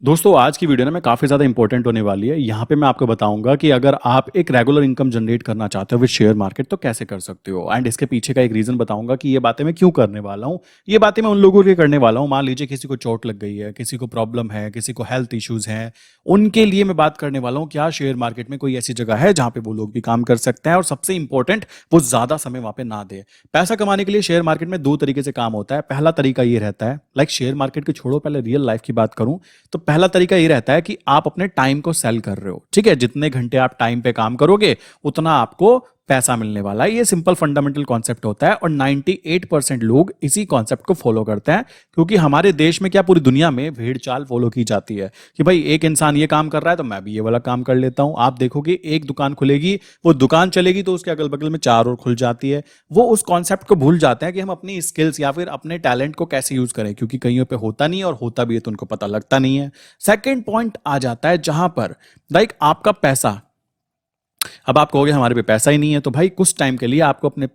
दोस्तों आज की वीडियो ना मैं काफ़ी ज़्यादा इंपॉर्टेंट होने वाली है। यहाँ पे मैं आपको बताऊंगा कि अगर आप एक रेगुलर इनकम जनरेट करना चाहते हो विद शेयर मार्केट तो कैसे कर सकते हो, एंड इसके पीछे का एक रीज़न बताऊंगा कि ये बातें मैं क्यों करने वाला हूँ। ये बातें मैं उन लोगों के लिए करने वाला हूँ, मान लीजिए किसी को चोट लग गई है, किसी को प्रॉब्लम है, किसी को हेल्थ इश्यूज़ हैं, उनके लिए मैं बात करने वाला हूँ। क्या शेयर मार्केट में कोई ऐसी जगह है जहाँ पे वो लोग भी काम कर सकते हैं, और सबसे इंपॉर्टेंट वो ज़्यादा समय वहाँ पे ना दे। पैसा कमाने के लिए शेयर मार्केट में दो तरीके से काम होता है। पहला तरीका ये रहता है, लाइक शेयर मार्केट की छोड़ो, पहले रियल लाइफ की बात करूं तो पहला तरीका ये रहता है कि आप अपने टाइम को सेल कर रहे हो। ठीक है, जितने घंटे आप टाइम पे काम करोगे उतना आपको पैसा मिलने वाला है। ये सिंपल फंडामेंटल कॉन्सेप्ट होता है और 98% लोग इसी कॉन्सेप्ट को फॉलो करते हैं, क्योंकि हमारे देश में क्या पूरी दुनिया में भेड़ चाल फॉलो की जाती है कि भाई एक इंसान ये काम कर रहा है तो मैं भी ये वाला काम कर लेता हूं। आप देखोगे एक दुकान खुलेगी, वो दुकान चलेगी तो उसके अगल बगल में चार और खुल जाती है। वो उस कॉन्सेप्ट को भूल जाते हैं कि हम अपनी स्किल्स या फिर अपने टैलेंट को कैसे यूज करें, क्योंकि कईयों पे होता नहीं है, और होता भी है तो उनको पता लगता नहीं है। सेकेंड पॉइंट आ जाता है जहां पर लाइक आपका पैसा, अब आप कहोगे हमारे पे पैसा ही नहीं है, तो भाई कुछ टाइम के लिए आपको अपने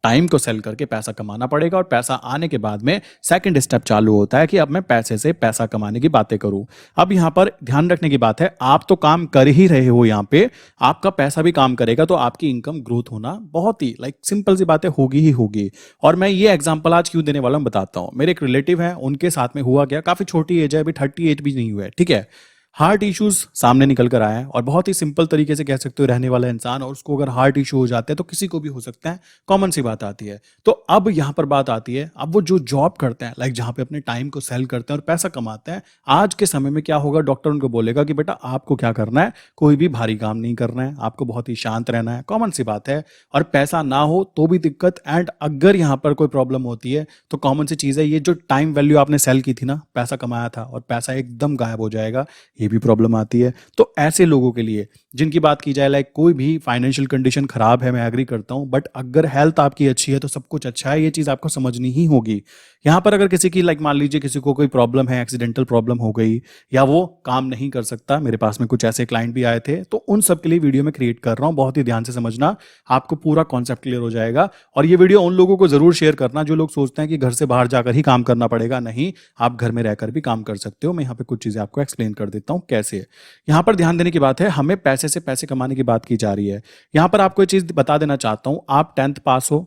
टाइम को सेल करके पैसा कमाना पड़ेगा, और पैसा आने के बाद में सेकंड स्टेप चालू होता है कि अब मैं पैसे से पैसा कमाने की बातें करूं। अब यहां पर ध्यान रखने की बात है, आप तो काम कर ही रहे हो, यहां पे आपका पैसा भी काम करेगा, तो आपकी इनकम ग्रोथ होना बहुत ही लाइक सिंपल सी बातें होगी ही होगी। और मैं ये एग्जांपल आज क्यों देने वाला हूं बताता हूं। मेरे एक रिलेटिव है, उनके साथ में हुआ क्या, काफी छोटी एज है, अभी 38 भी नहीं हुआ है, ठीक है। हार्ट इश्यूज सामने निकल कर आया है, और बहुत ही सिंपल तरीके से कह सकते हो रहने वाला इंसान, और उसको अगर हार्ट इशू हो जाते हैं तो किसी को भी हो सकता है, कॉमन सी बात आती है। तो अब यहां पर बात आती है, अब वो जो जॉब करते हैं, लाइक जहां पे अपने टाइम को सेल करते हैं और पैसा कमाते हैं, आज के समय में क्या होगा, डॉक्टर उनको बोलेगा कि बेटा आपको क्या करना है, कोई भी भारी काम नहीं करना है, आपको बहुत ही शांत रहना है। कॉमन सी बात है। और पैसा ना हो तो भी दिक्कत, एंड अगर यहां पर कोई प्रॉब्लम होती है तो कॉमन सी चीज है, ये जो टाइम वैल्यू आपने सेल की थी ना, पैसा कमाया था और पैसा एकदम गायब हो जाएगा, ये भी प्रॉब्लम आती है। तो ऐसे लोगों के लिए जिनकी बात की जाए, लाइक कोई भी फाइनेंशियल कंडीशन खराब है, मैं एग्री करता हूं, बट अगर हेल्थ आपकी अच्छी है तो सब कुछ अच्छा है, ये चीज आपको समझनी ही होगी। यहां पर अगर किसी की लाइक मान लीजिए किसी को कोई प्रॉब्लम है, एक्सीडेंटल प्रॉब्लम हो गई, या वो काम नहीं कर सकता, मेरे पास में कुछ ऐसे क्लाइंट भी आए थे, तो उन सब के लिए वीडियो में क्रिएट कर रहा हूं। बहुत ही ध्यान से समझना, आपको पूरा कॉन्सेप्ट क्लियर हो जाएगा। और ये वीडियो उन लोगों को जरूर शेयर करना जो लोग सोचते हैं कि घर से बाहर जाकर ही काम करना पड़ेगा। नहीं, आप घर में रहकर भी काम कर सकते हो। मैं यहाँ पे कुछ चीजें आपको एक्सप्लेन कर देता हूँ कैसे। यहां पर ध्यान देने की बात है, हमें पैसे से पैसे कमाने की बात की जा रही है। यहां पर आपको एक चीज बता देना चाहता हूं, आप 10th पास हो,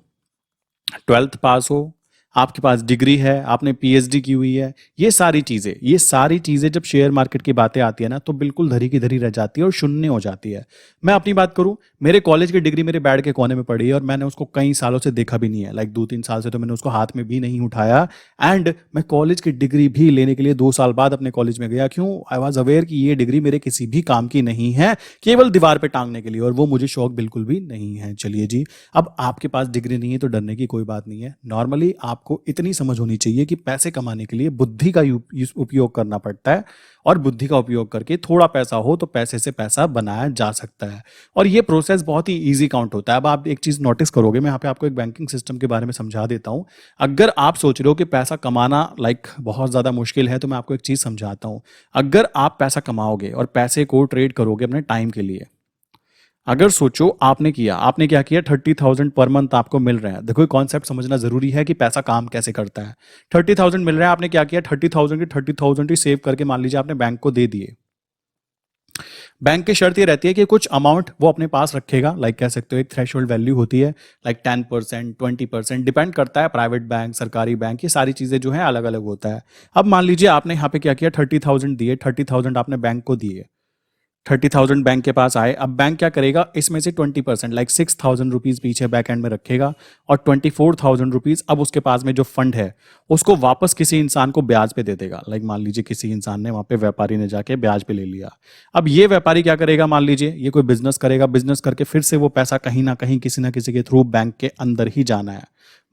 12th पास हो, आपके पास डिग्री है, आपने पीएचडी की हुई है, ये सारी चीजें जब शेयर मार्केट की बातें आती है ना, तो बिल्कुल धरी की धरी रह जाती है और शून्य हो जाती है। मैं अपनी बात करूं, मेरे कॉलेज की डिग्री मेरे बेड के कोने में पड़ी है, और मैंने उसको कई सालों से देखा भी नहीं है, लाइक 2-3 साल से तो मैंने उसको हाथ में भी नहीं उठाया। एंड मैं कॉलेज की डिग्री भी लेने के लिए 2 साल बाद अपने कॉलेज में गया। क्यों? आई वॉज अवेयर कि ये डिग्री मेरे किसी भी काम की नहीं है, केवल दीवार पे टांगने के लिए, और वो मुझे शौक बिल्कुल भी नहीं है। चलिए जी, अब आपके पास डिग्री नहीं है तो डरने की कोई बात नहीं है। नॉर्मली आपको इतनी समझ होनी चाहिए कि पैसे कमाने के लिए बुद्धि का उपयोग करना पड़ता है, और बुद्धि का उपयोग करके थोड़ा पैसा हो तो पैसे से पैसा बनाया जा सकता है। और ये प्रोसेस बहुत ही इजी काउंट होता है। अब आप एक चीज नोटिस करोगे, मैं यहाँ पे आपको एक बैंकिंग सिस्टम के बारे में समझा देता हूँ। अगर आप सोच रहे हो कि पैसा कमाना लाइक बहुत ज्यादा मुश्किल है, तो मैं आपको एक चीज समझाता हूँ। अगर आप पैसा कमाओगे और पैसे को ट्रेड करोगे अपने टाइम के लिए, अगर सोचो आपने क्या किया, 30,000 पर मंथ आपको मिल रहे हैं। देखो कॉन्सेप्ट समझना जरूरी है कि पैसा काम कैसे करता है। 30,000 मिल रहा है, आपने क्या किया, 30,000 की 30,000 ही सेव करके मान लीजिए आपने बैंक को दे दिए। बैंक की शर्त ये रहती है कि कुछ अमाउंट वो अपने पास रखेगा, लाइक कह सकते हो एक थ्रेशोल्ड वैल्यू होती है, लाइक 10%, 20%, डिपेंड करता है। प्राइवेट बैंक, सरकारी बैंक, ये सारी चीजें जो है अलग अलग होता है। अब मान लीजिए आपने यहाँ पे क्या किया, 30,000 दिए, 30,000 आपने बैंक को दिए, 30,000 बैंक के पास आए। अब बैंक क्या करेगा, इसमें से 20% लाइक 6,000 रुपीज पीछे बैक एंड में रखेगा, और 24,000 रुपीज अब उसके पास में जो फंड है उसको वापस किसी इंसान को ब्याज पे दे देगा। लाइक मान लीजिए किसी इंसान ने वहां पे, व्यापारी ने जाके ब्याज पे ले लिया। अब ये व्यापारी क्या करेगा, मान लीजिए ये कोई बिजनेस करेगा, बिजनेस करके फिर से वो पैसा कहीं ना कहीं किसी ना किसी के थ्रू बैंक के अंदर ही जाना है।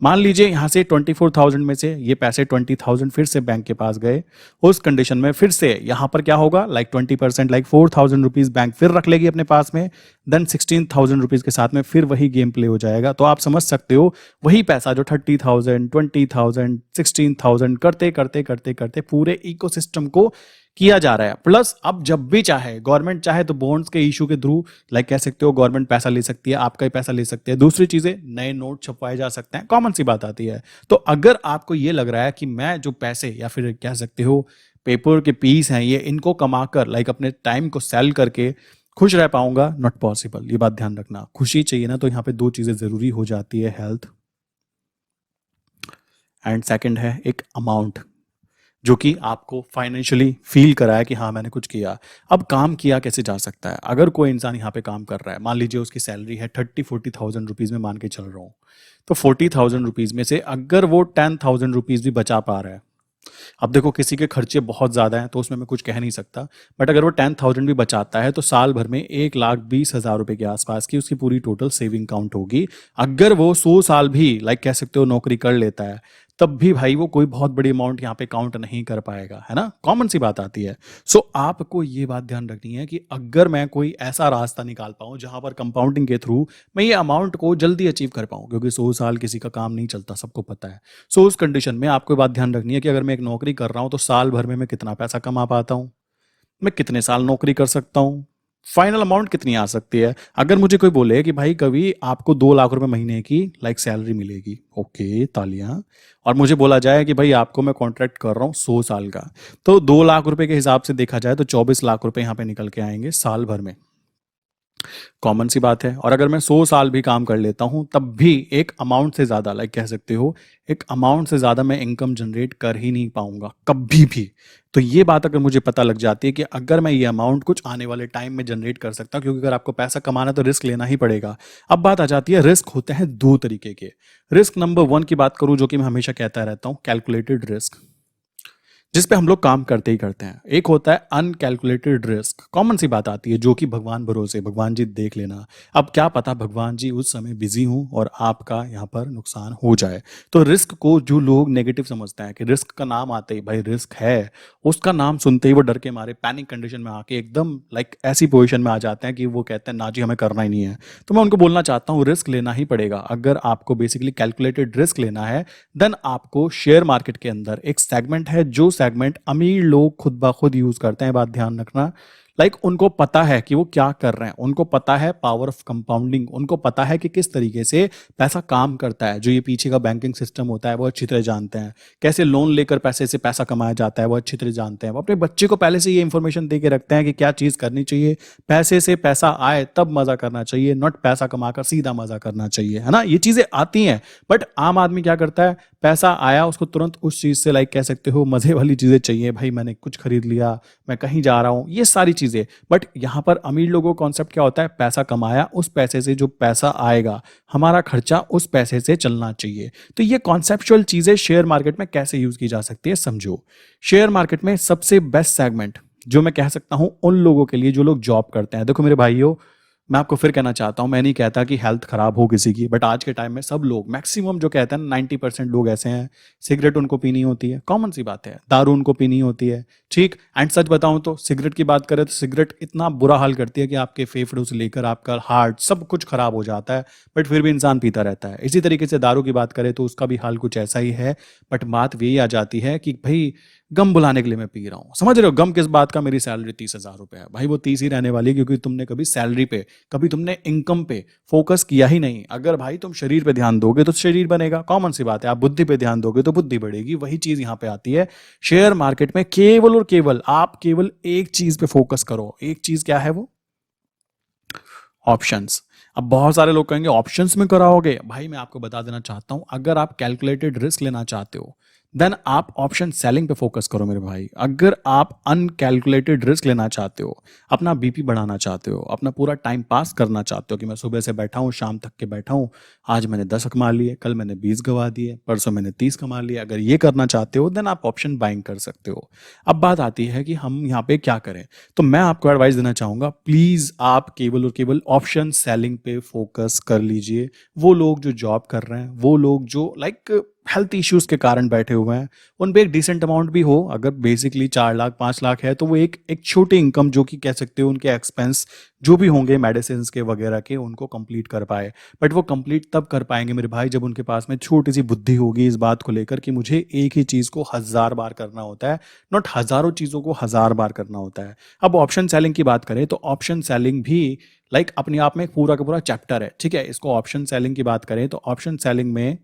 मान लीजिए यहां से 24,000 में से ये पैसे 20,000 फिर से बैंक के पास गए। उस कंडीशन में फिर से यहां पर क्या होगा, लाइक 20% लाइक 4,000 रुपीज बैंक फिर रख लेगी अपने पास में। देन 16,000 रुपीज के साथ में फिर वही गेम प्ले हो जाएगा। तो आप समझ सकते हो, वही पैसा जो 30,000, 20,000, 16,000 करते करते करते करते पूरे इकोसिस्टम को किया जा रहा है। प्लस अब जब भी चाहे गवर्नमेंट चाहे तो बॉन्ड्स के इशू के थ्रू, लाइक कह सकते हो गवर्नमेंट पैसा ले सकती है, आपका ही पैसा ले सकती है। दूसरी चीजें, नए नोट छपवाए जा सकते हैं, कॉमन सी बात आती है। तो अगर आपको ये लग रहा है कि मैं जो पैसे, या फिर कह सकते हो पेपर के पीस हैं ये, इनको कमाकर लाइक अपने टाइम को सेल करके खुश रह पाऊंगा? Not possible. ये बात ध्यान रखना। खुशी चाहिए ना तो यहाँ पे दो चीजें जरूरी हो जाती है, हेल्थ एंड सेकंड है एक अमाउंट जो कि आपको फाइनेंशियली फील कराए कि हाँ मैंने कुछ किया। अब काम किया कैसे जा सकता है? अगर कोई इंसान यहाँ पे काम कर रहा है, मान लीजिए उसकी सैलरी है 30-40,000 रुपीज़ में मान के चल रहा हूँ, तो 40,000 रुपीज़ में से अगर वो 10,000 रुपीज़ भी बचा पा रहा है, अब देखो किसी के खर्चे बहुत ज़्यादा हैं तो उसमें मैं कुछ कह नहीं सकता, बट अगर वो 10,000 भी बचाता है तो साल भर में 1,20,000 रुपए के आसपास की उसकी पूरी टोटल सेविंग काउंट होगी। अगर वो 100 साल भी लाइक कह सकते हो नौकरी कर लेता है, तब भी भाई वो कोई बहुत बड़ी अमाउंट यहाँ पे काउंट नहीं कर पाएगा, है ना? कॉमन सी बात आती है। सो आपको ये बात ध्यान रखनी है कि अगर मैं कोई ऐसा रास्ता निकाल पाऊँ जहां पर कंपाउंडिंग के थ्रू मैं ये अमाउंट को जल्दी अचीव कर पाऊँ, क्योंकि 100 साल किसी का काम नहीं चलता, सबको पता है। सो उस कंडीशन में आपको ये बात ध्यान रखनी है कि अगर मैं एक नौकरी कर रहा हूँ तो साल भर में मैं कितना पैसा कमा पाता हूँ, मैं कितने साल नौकरी कर सकता हूँ, फाइनल अमाउंट कितनी आ सकती है। अगर मुझे कोई बोले कि भाई कभी आपको 2 लाख रुपए महीने की लाइक सैलरी मिलेगी, ओके तालियां, और मुझे बोला जाए कि भाई आपको मैं कॉन्ट्रैक्ट कर रहा हूँ 100 साल का, तो 2 लाख रुपए के हिसाब से देखा जाए तो 24 लाख रुपए यहाँ पे निकल के आएंगे साल भर में। कॉमन सी बात है। और अगर मैं 100 साल भी काम कर लेता हूं तब भी एक अमाउंट से ज्यादा लाइक कह सकते हो एक अमाउंट से ज्यादा मैं इनकम जनरेट कर ही नहीं पाऊंगा कभी भी। तो ये बात अगर मुझे पता लग जाती है कि अगर मैं ये अमाउंट कुछ आने वाले टाइम में जनरेट कर सकता हूं, क्योंकि अगर आपको पैसा कमाना तो रिस्क लेना ही पड़ेगा। अब बात आ जाती है, रिस्क होते हैं दो तरीके के। रिस्क नंबर 1 की बात करूं जो कि मैं हमेशा कहता रहता हूं, कैलकुलेटेड रिस्क, जिस पे हम लोग काम करते ही करते हैं। एक होता है अनकैलकुलेटेड रिस्क, कॉमन सी बात आती है जो कि भगवान भरोसे, भगवान जी देख लेना, अब क्या पता भगवान जी उस समय बिजी हूं और आपका यहाँ पर नुकसान हो जाए। तो रिस्क को जो लोग नेगेटिव समझते हैं कि रिस्क का नाम आते ही भाई रिस्क है, उसका नाम सुनते ही वो डर के मारे पैनिक कंडीशन में आके एकदम लाइक ऐसी पोजिशन में आ जाते हैं कि वो कहते हैं ना जी हमें करना ही नहीं है। तो मैं उनको बोलना चाहता हूँ रिस्क लेना ही पड़ेगा। अगर आपको बेसिकली कैलकुलेटेड रिस्क लेना है देन आपको शेयर मार्केट के अंदर एक सेगमेंट है, जो सेगमेंट अमीर लोग खुद ब खुद यूज करते हैं, बात ध्यान रखना। लाइक उनको पता है कि वो क्या कर रहे हैं, उनको पता है पावर ऑफ कंपाउंडिंग, उनको पता है कि किस तरीके से पैसा काम करता है, जो ये पीछे का बैंकिंग सिस्टम होता है वो अच्छी तरह जानते हैं, कैसे लोन लेकर पैसे से पैसा कमाया जाता है वो अच्छी तरह जानते हैं। वो अपने बच्चे को पहले से ये इंफॉर्मेशन दे के रखते हैं कि क्या चीज करनी चाहिए, पैसे से पैसा आए तब मजा करना चाहिए, नॉट पैसा कमाकर सीधा मजा करना चाहिए, है ना? ये चीजें आती हैं। बट आम आदमी क्या करता है, पैसा आया उसको तुरंत उस चीज से लाइक कह सकते हो मजे वाली चीजें चाहिए, भाई मैंने कुछ खरीद लिया, मैं कहीं जा रहा हूं, ये सारी चीजें। बट यहां पर अमीर लोगों का कॉन्सेप्ट क्या होता है, पैसा कमाया, उस पैसे से जो पैसा आएगा हमारा खर्चा उस पैसे से चलना चाहिए। तो ये कॉन्सेप्चुअल चीजें शेयर मार्केट में कैसे यूज की जा सकती है समझो। शेयर मार्केट में सबसे बेस्ट सेगमेंट जो मैं कह सकता हूं उन लोगों के लिए जो लोग जॉब करते हैं। देखो मेरे भाइयों, मैं आपको फिर कहना चाहता हूं, मैं नहीं कहता कि हेल्थ खराब हो किसी की, बट आज के टाइम में सब लोग मैक्सिमम जो कहते हैं 90% लोग ऐसे हैं, सिगरेट उनको पीनी होती है, कॉमन सी बात है, दारू उनको पीनी होती है, ठीक। एंड सच बताऊं तो सिगरेट की बात करें तो सिगरेट इतना बुरा हाल करती है कि आपके फेफड़ों से लेकर आपका हार्ट सब कुछ खराब हो जाता है, बट फिर भी इंसान पीता रहता है। इसी तरीके से दारू की बात करें तो उसका भी हाल कुछ ऐसा ही है। बट बात यही आ जाती है कि भाई गम बुलाने के लिए मैं पी रहा हूँ, समझ रहे हो? गम किस बात का, मेरी सैलरी 30,000 रुपए है, भाई वो 30 ही रहने वाली है, क्योंकि तुमने कभी सैलरी पे, कभी तुमने इनकम पे फोकस किया ही नहीं। अगर भाई तुम शरीर पे ध्यान दोगे तो शरीर बनेगा, कॉमन सी बात है। आप बुद्धि पे ध्यान दोगे तो बुद्धि बढ़ेगी, वही चीज यहाँ पे आती है। शेयर मार्केट में केवल और केवल आप केवल एक चीज पे फोकस करो, एक चीज क्या है वो, ऑप्शंस। अब बहुत सारे लोग कहेंगे ऑप्शंस में कराओगे, भाई मैं आपको बता देना चाहता हूं, अगर आप कैलकुलेटेड रिस्क लेना चाहते हो देन आप ऑप्शन सेलिंग पे फोकस करो मेरे भाई। अगर आप अनकैलकुलेटेड रिस्क लेना चाहते हो, अपना बीपी बढ़ाना चाहते हो, अपना पूरा टाइम पास करना चाहते हो कि मैं सुबह से बैठा हूं शाम तक के बैठा हूं, आज मैंने 10 कमा लिए, कल मैंने 20 गवा दिए, परसों मैंने 30 कमा लिए, अगर ये करना चाहते हो देन आप ऑप्शन बाइंग कर सकते हो। अब बात आती है कि हम यहाँ पे क्या करें, तो मैं आपको एडवाइस देना चाहूंगा, प्लीज आप केवल और केवल ऑप्शन सेलिंग पे फोकस कर लीजिए। वो लोग जो जॉब कर रहे हैं, वो लोग जो लाइक हेल्थ इश्यूज के कारण बैठे हुए हैं, उन पे एक डिसेंट अमाउंट भी हो, अगर बेसिकली 4 लाख 5 लाख है तो वो एक एक छोटी इनकम जो कि कह सकते हो उनके एक्सपेंस जो भी होंगे मेडिसिन के वगैरह के, उनको कंप्लीट कर पाए। बट वो कंप्लीट तब कर पाएंगे मेरे भाई जब उनके पास में छोटी सी बुद्धि होगी इस बात को लेकर कि मुझे एक ही चीज को 1000 बार करना होता है, नॉट हजारों चीजों को 1000 बार करना होता है। अब ऑप्शन सेलिंग की बात करें तो ऑप्शन सेलिंग भी लाइक अपने आप में एक पूरा का पूरा चैप्टर है, ठीक है। इसको ऑप्शन सेलिंग की बात करें तो ऑप्शन सेलिंग में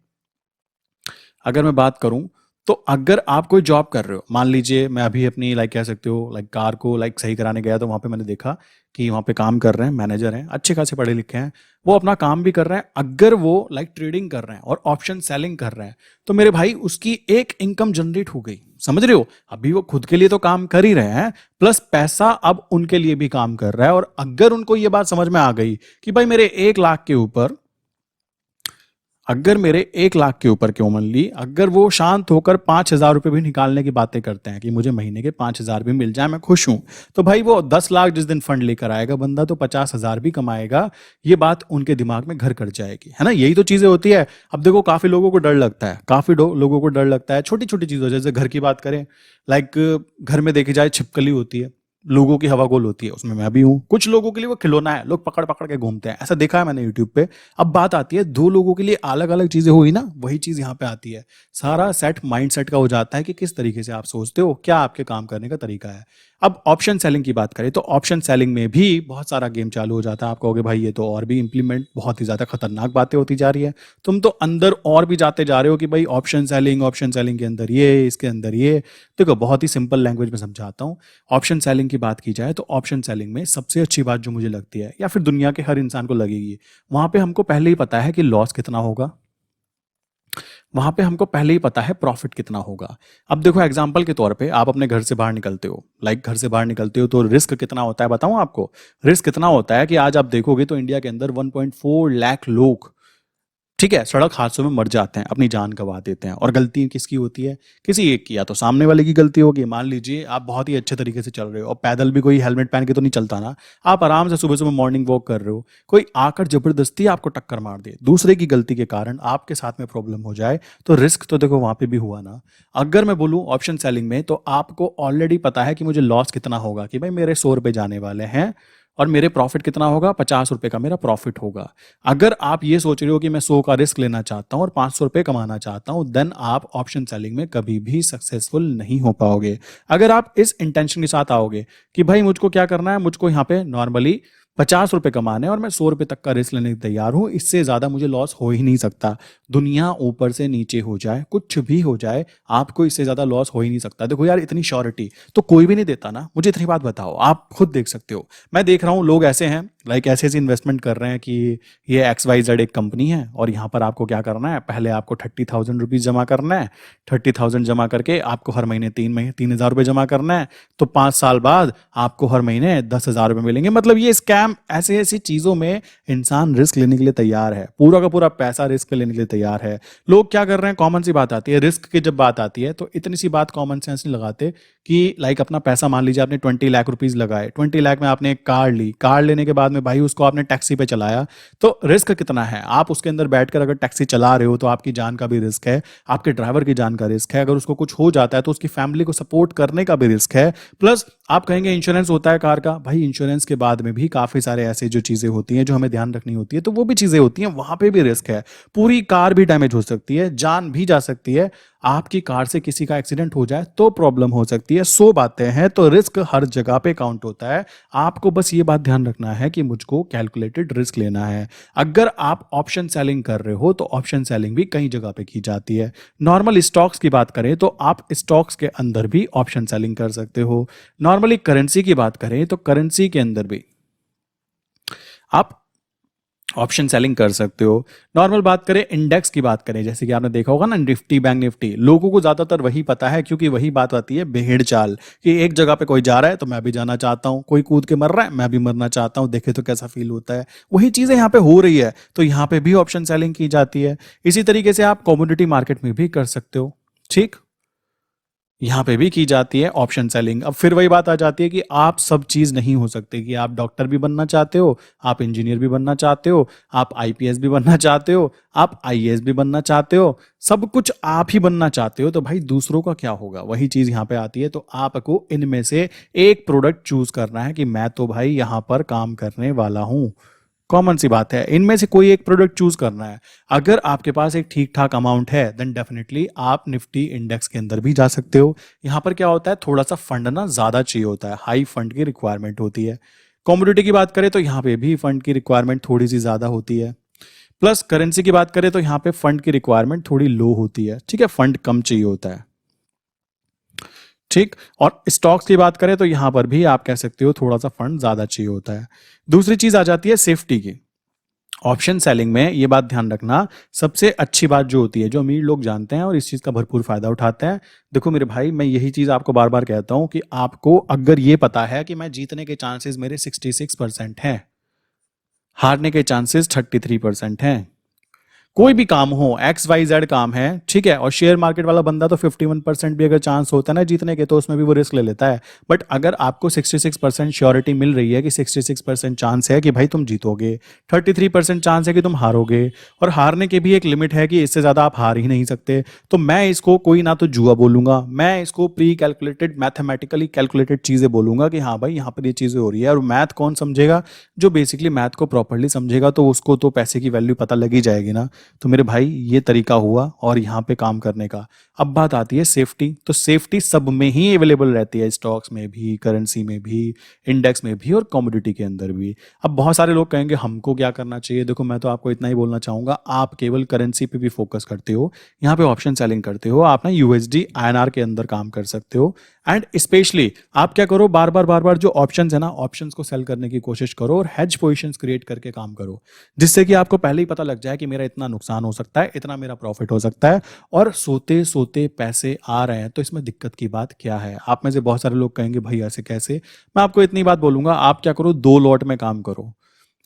अगर मैं बात करूं तो अगर आप कोई जॉब कर रहे हो, मान लीजिए मैं अभी अपनी लाइक कह सकते हो लाइक कार को लाइक सही कराने गया, तो वहाँ पे मैंने देखा कि वहाँ पे काम कर रहे हैं, मैनेजर हैं, अच्छे खासे पढ़े लिखे हैं, वो अपना काम भी कर रहे हैं। अगर वो लाइक ट्रेडिंग कर रहे हैं और ऑप्शन सेलिंग कर रहे हैं, तो मेरे भाई उसकी एक इनकम जनरेट हो गई। समझ रहे हो? अभी वो खुद के लिए तो काम कर ही रहे हैं, प्लस पैसा अब उनके लिए भी काम कर रहा है। और अगर उनको ये बात समझ में आ गई कि भाई मेरे 1 लाख के ऊपर, अगर मेरे 1 लाख के ऊपर क्यों मन ली, अगर वो शांत होकर 5,000 रुपए भी निकालने की बातें करते हैं कि मुझे महीने के 5,000 भी मिल जाए, मैं खुश हूं, तो भाई वो 10 लाख जिस दिन फंड लेकर आएगा बंदा, तो 50,000 भी कमाएगा। ये बात उनके दिमाग में घर कर जाएगी, है ना? यही तो चीजें होती है। अब देखो काफी लोगों को डर लगता है, लोगों को डर लगता है छोटी छोटी चीजों, जैसे घर की बात करें, लाइक घर में देखी जाए छिपकली होती है, लोगों की हवा गोल होती है, उसमें मैं भी हूं। कुछ लोगों के लिए वो खिलौना है, लोग पकड़ पकड़ के घूमते हैं, ऐसा देखा है मैंने यूट्यूब पे। अब बात आती है, दो लोगों के लिए अलग अलग चीजें हुई ना, वही चीज यहाँ पे आती है। सारा सेट माइंड सेट का हो जाता है कि किस तरीके से आप सोचते हो, क्या आपके काम करने का तरीका है। अब ऑप्शन सेलिंग की बात करें, तो ऑप्शन सेलिंग में भी बहुत सारा गेम चालू हो जाता है। आप कहोगे भाई ये तो और भी इंप्लीमेंट बहुत ही ज्यादा खतरनाक बातें होती जा रही है, तुम तो अंदर और भी जाते जा रहे हो कि भाई ऑप्शन सेलिंग के अंदर ये, इसके अंदर ये। देखो बहुत ही सिंपल लैंग्वेज में समझाता हूँ। ऑप्शन सेलिंग की बात की जाए, तो ऑप्शन सेलिंग में सबसे अच्छी बात जो मुझे लगती है, या फिर दुनिया के हर इंसान को लगेगी, वहां पे हमको पहले ही पता है कि लॉस कितना होगा, वहां पे हमको पहले ही पता है प्रॉफिट कितना होगा। अब देखो एग्जांपल के तौर पे, आप अपने घर से बाहर निकलते हो, लाइक घर से बाहर निकलते हो, तो रिस्क कितना होता है बताऊं आपको? रिस्क कितना होता है कि आज आप देखोगे तो इंडिया के अंदर 1.4 लाख लोग, ठीक है, सड़क हादसों में मर जाते हैं, अपनी जान गंवा देते हैं। और गलती किसकी होती है? किसी एक की। या तो सामने वाले की गलती होगी, मान लीजिए आप बहुत ही अच्छे तरीके से चल रहे हो, और पैदल भी कोई हेलमेट पहन के तो नहीं चलता ना, आप आराम से सुबह सुबह मॉर्निंग वॉक कर रहे हो, कोई आकर जबरदस्ती आपको टक्कर मार दे, दूसरे की गलती के कारण आपके साथ में प्रॉब्लम हो जाए, तो रिस्क तो देखो वहां पे भी हुआ ना। अगर मैं बोलूं ऑप्शन सेलिंग में, तो आपको ऑलरेडी पता है कि मुझे लॉस कितना होगा, कि भाई मेरे 100 रुपए जाने वाले हैं और मेरे प्रॉफिट कितना होगा, 50 रुपए का मेरा प्रॉफिट होगा। अगर आप ये सोच रहे हो कि मैं 100 का रिस्क लेना चाहता हूं और 500 रुपए कमाना चाहता हूं, देन आप ऑप्शन सेलिंग में कभी भी सक्सेसफुल नहीं हो पाओगे। अगर आप इस इंटेंशन के साथ आओगे कि भाई मुझको क्या करना है, मुझको यहाँ पे नॉर्मली 50 रुपए कमाने और मैं 100 रुपए तक का रिस्क लेने को तैयार हूं, इससे ज्यादा मुझे लॉस हो ही नहीं सकता। दुनिया ऊपर से नीचे हो जाए, कुछ भी हो जाए, आपको इससे ज्यादा लॉस हो ही नहीं सकता। देखो यार, इतनी श्योरिटी तो कोई भी नहीं देता ना। मुझे इतनी बात बताओ, आप खुद देख सकते हो, मैं देख रहा हूं लोग ऐसे हैं, लाइक ऐसे ऐसे इन्वेस्टमेंट कर रहे हैं कि ये XYZ एक कंपनी है, और यहाँ पर आपको क्या करना है, पहले आपको 30,000 रुपीज जमा करना है, 30,000 जमा करके आपको हर महीने 3,000 रुपये जमा करना है, तो 5 साल बाद आपको हर महीने 10,000 रुपये मिलेंगे। मतलब ये स्कैम, ऐसी ऐसी चीजों में इंसान रिस्क लेने के लिए तैयार है, पूरा का पूरा पैसा रिस्क पे लेने के लिए तैयार है। लोग क्या कर रहे हैं, कॉमन सी बात आती है रिस्क की जब बात आती है, तो इतनी सी बात कॉमन सेंस नहीं लगाते कि लाइक अपना पैसा, मान लीजिए आपने 20 लाख रुपीज लगाए, 20 लाख में आपने एक कार ली, कार लेने के बाद में भाई उसको आपने टैक्सी पे चलाया, तो रिस्क कितना है? आप उसके अंदर बैठकर अगर टैक्सी चला रहे हो, तो आपकी जान का भी रिस्क है, आपके ड्राइवर की जान का रिस्क है, अगर उसको कुछ हो जाता है तो उसकी फैमिली को सपोर्ट करने का भी रिस्क है। प्लस आप कहेंगे इंश्योरेंस होता है कार का, भाई इंश्योरेंस के बाद में भी काफी सारे ऐसे जो चीजें होती हैं जो हमें ध्यान रखनी होती है, तो वो भी चीजें होती हैं, वहां पे भी रिस्क है। पूरी कार भी डैमेज हो सकती है, जान भी जा सकती है, आपकी कार से किसी का एक्सीडेंट हो जाए तो प्रॉब्लम हो सकती है। 100 बातें हैं, तो रिस्क हर जगह पे काउंट होता है। आपको बस ये बात ध्यान रखना है कि मुझको कैलकुलेटेड रिस्क लेना है। अगर आप ऑप्शन सेलिंग कर रहे हो, तो ऑप्शन सेलिंग भी कई जगह पे की जाती है। नॉर्मल स्टॉक्स की बात करें, तो आप स्टॉक्स के अंदर भी ऑप्शन सेलिंग कर सकते हो। नॉर्मली करेंसी की बात करें, तो करेंसी के अंदर भी आप ऑप्शन सेलिंग कर सकते हो। नॉर्मल बात करें, इंडेक्स की बात करें, जैसे कि आपने देखा होगा ना निफ्टी, बैंक निफ्टी, लोगों को ज्यादातर वही पता है, क्योंकि वही बात आती है भेड़ चाल, कि एक जगह पे कोई जा रहा है तो मैं भी जाना चाहता हूं, कोई कूद के मर रहा है मैं भी मरना चाहता हूं, देखे तो कैसा फील होता है। वही चीजें यहाँ पे हो रही है, तो यहाँ पे भी ऑप्शन सेलिंग की जाती है। इसी तरीके से आप कमोडिटी मार्केट में भी कर सकते हो, ठीक, यहाँ पे भी की जाती है ऑप्शन सेलिंग। अब फिर वही बात आ जाती है कि आप सब चीज नहीं हो सकते, कि आप डॉक्टर भी बनना चाहते हो, आप इंजीनियर भी बनना चाहते हो, आप IPS भी बनना चाहते हो, आप IAS भी बनना चाहते हो, सब कुछ आप ही बनना चाहते हो, तो भाई दूसरों का क्या होगा? वही चीज यहाँ पे आती है। तो आपको इनमें से एक प्रोडक्ट चूज करना है कि मैं तो भाई यहाँ पर काम करने वाला हूं। कॉमन सी बात है, इनमें से कोई एक प्रोडक्ट चूज करना है। अगर आपके पास एक ठीक ठाक अमाउंट है, देन डेफिनेटली आप निफ्टी इंडेक्स के अंदर भी जा सकते हो। यहां पर क्या होता है, थोड़ा सा फंड ना ज्यादा चाहिए होता है, हाई फंड की रिक्वायरमेंट होती है। कमोडिटी की बात करें तो यहाँ पे भी फंड की रिक्वायरमेंट थोड़ी सी ज्यादा होती है। प्लस करेंसी की बात करें तो यहाँ पे फंड की रिक्वायरमेंट थोड़ी लो होती है, ठीक है, फंड कम चाहिए होता है। ठीक। और स्टॉक्स की बात करें तो यहां पर भी आप कह सकते हो थोड़ा सा फंड ज्यादा चाहिए होता है। दूसरी चीज आ जाती है सेफ्टी की। ऑप्शन सेलिंग में ये बात ध्यान रखना, सबसे अच्छी बात जो होती है, जो अमीर लोग जानते हैं और इस चीज का भरपूर फायदा उठाते हैं। देखो मेरे भाई, मैं यही चीज आपको बार बार कहता हूं कि आपको अगर ये पता है कि मैं जीतने के चांसेस मेरे 66% हैं, हारने के चांसेस 33% हैं, कोई भी काम हो, एक्स वाई जेड काम है, ठीक है, और शेयर मार्केट वाला बंदा तो 51% भी अगर चांस होता है ना जीतने के, तो उसमें भी वो रिस्क ले लेता है। बट अगर आपको 66% श्योरिटी मिल रही है कि 66% चांस है कि भाई तुम जीतोगे, 33% चांस है कि तुम हारोगे, और हारने की भी एक लिमिट है कि इससे ज्यादा आप हार ही नहीं सकते, तो मैं इसको कोई ना तो जुआ बोलूंगा, मैं इसको प्री कैलकुलेटेड, मैथमेटिकली कैलकुलेटेड चीजें बोलूंगा कि हाँ भाई यहाँ पर ये चीजें हो रही है। और मैथ कौन समझेगा? जो बेसिकली मैथ को प्रॉपरली समझेगा, तो उसको तो पैसे की वैल्यू पता लगी जाएगी ना। तो मेरे भाई ये तरीका हुआ और यहाँ पे काम करने का। अब बात आती है सेफ्टी। तो सेफ्टी सब में ही अवेलेबल रहती है, स्टॉक्स में भी, करेंसी में भी, इंडेक्स में भी और कमोडिटी के अंदर भी। अब बहुत सारे लोग कहेंगे हमको क्या करना चाहिए। देखो मैं तो आपको इतना ही बोलना चाहूंगा, आप केवल करेंसी पे भी फोकस करते हो, यहाँ पे ऑप्शन सेलिंग करते हो, आप ना यूएसडी आईएनआर के अंदर काम कर सकते हो। एंड स्पेशली आप क्या करो, बार बार जो ऑप्शंस है ना, ऑप्शंस को सेल करने की कोशिश करो और हेज पोजीशंस क्रिएट करके काम करो, जिससे कि आपको पहले ही पता लग जाए कि मेरा इतना नुकसान हो सकता है, इतना मेरा प्रॉफिट हो सकता है, और सोते सोते पैसे आ रहे हैं, तो इसमें दिक्कत की बात क्या है? आप में से बहुत सारे लोग कहेंगे भाई ऐसे कैसे। मैं आपको इतनी बात बोलूंगा, आप क्या करो, 2 लॉट में काम करो,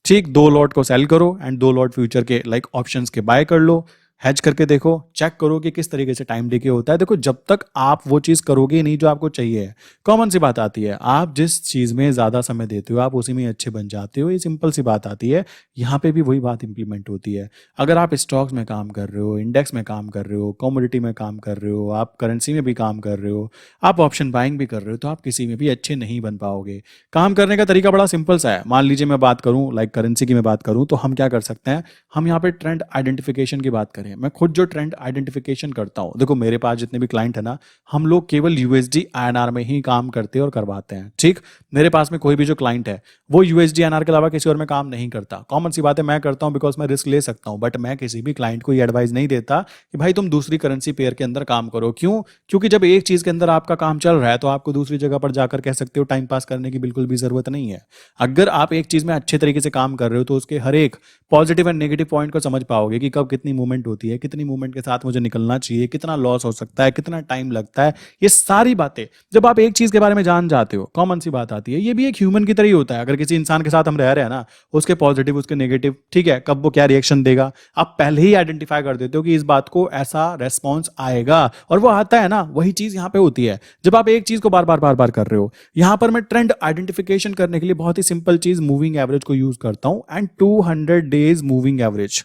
ठीक, 2 लॉट को सेल करो एंड 2 लॉट फ्यूचर के लाइक ऑप्शंस के बाय कर लो। हैज करके देखो, चेक करो कि किस तरीके से टाइम डिके होता है। देखो जब तक आप वो चीज करोगे ही नहीं जो आपको चाहिए, कॉमन सी बात आती है, आप जिस चीज में ज्यादा समय देते हो आप उसी में अच्छे बन जाते हो, ये सिंपल सी बात आती है। यहाँ पे भी वही बात इंप्लीमेंट होती है। अगर आप स्टॉक्स में काम कर रहे हो, इंडेक्स में काम कर रहे हो, कमोडिटी में काम कर रहे हो, आप करेंसी में भी काम कर रहे हो, आप ऑप्शन बाइंग भी कर रहे हो, तो आप किसी में भी अच्छे नहीं बन पाओगे। काम करने का तरीका बड़ा सिंपल सा है। मान लीजिए मैं बात करूं, लाइक करेंसी की मैं बात करूं, तो हम क्या कर सकते हैं, हम यहाँ पे ट्रेंड आइडेंटिफिकेशन की बात करें, मैं खुद जो ट्रेंड आइडेंटिफिकेशन करता हूं, देखो मेरे पास जितने भी क्लाइंट है ना, हम लोग केवल यूएसडी आईएनआर में ही काम करते हैं और करवाते हैं, ठीक। मेरे पास में कोई भी जो क्लाइंट है वो यूएसडी आईएनआर के अलावा किसी और में काम नहीं करता। कॉमन सी बात है, मैं करता हूं बिकॉज मैं रिस्क ले सकता हूं, बट मैं किसी भी क्लाइंट को ये एडवाइस नहीं देता कि भाई तुम दूसरी करेंसी पेयर के अंदर काम करो। क्यों? क्योंकि जब एक चीज के अंदर आपका काम चल रहा है तो आपको दूसरी जगह पर जाकर कह सकते हो टाइम पास करने की बिल्कुल भी जरूरत नहीं है। अगर आप एक चीज में अच्छे तरीके से काम कर रहे हो तो उसके हर एक पॉजिटिव एंड नेगेटिव पॉइंट को समझ पाओगे कि कब कितनी मूवमेंट होती है, कितनी मूवमेंट के साथ मुझे निकलना चाहिए, कितना लॉस हो सकता है, कितना टाइम लगता है। ये सारी बातें जब आप एक चीज के बारे में जान जाते हो, कॉमन सी बात आती है, ये भी एक ह्यूमन की तरह ही होता है। अगर किसी इंसान के साथ हम रह रहे हैं ना, उसके पॉजिटिव उसके नेगेटिव, ठीक है, कब वो क्या रिएक्शन देगा, आप पहले ही आइडेंटिफाई कर देते हो कि इस बात को ऐसा रेस्पॉन्स आएगा, और वो आता है ना, वही चीज यहां पे होती है जब आप एक चीज को बार बार कर रहे हो। यहां पर मैं ट्रेंड आइडेंटिफिकेशन करने के लिए बहुत ही सिंपल चीज मूविंग एवरेज को यूज करता हूं, and 200 days moving average.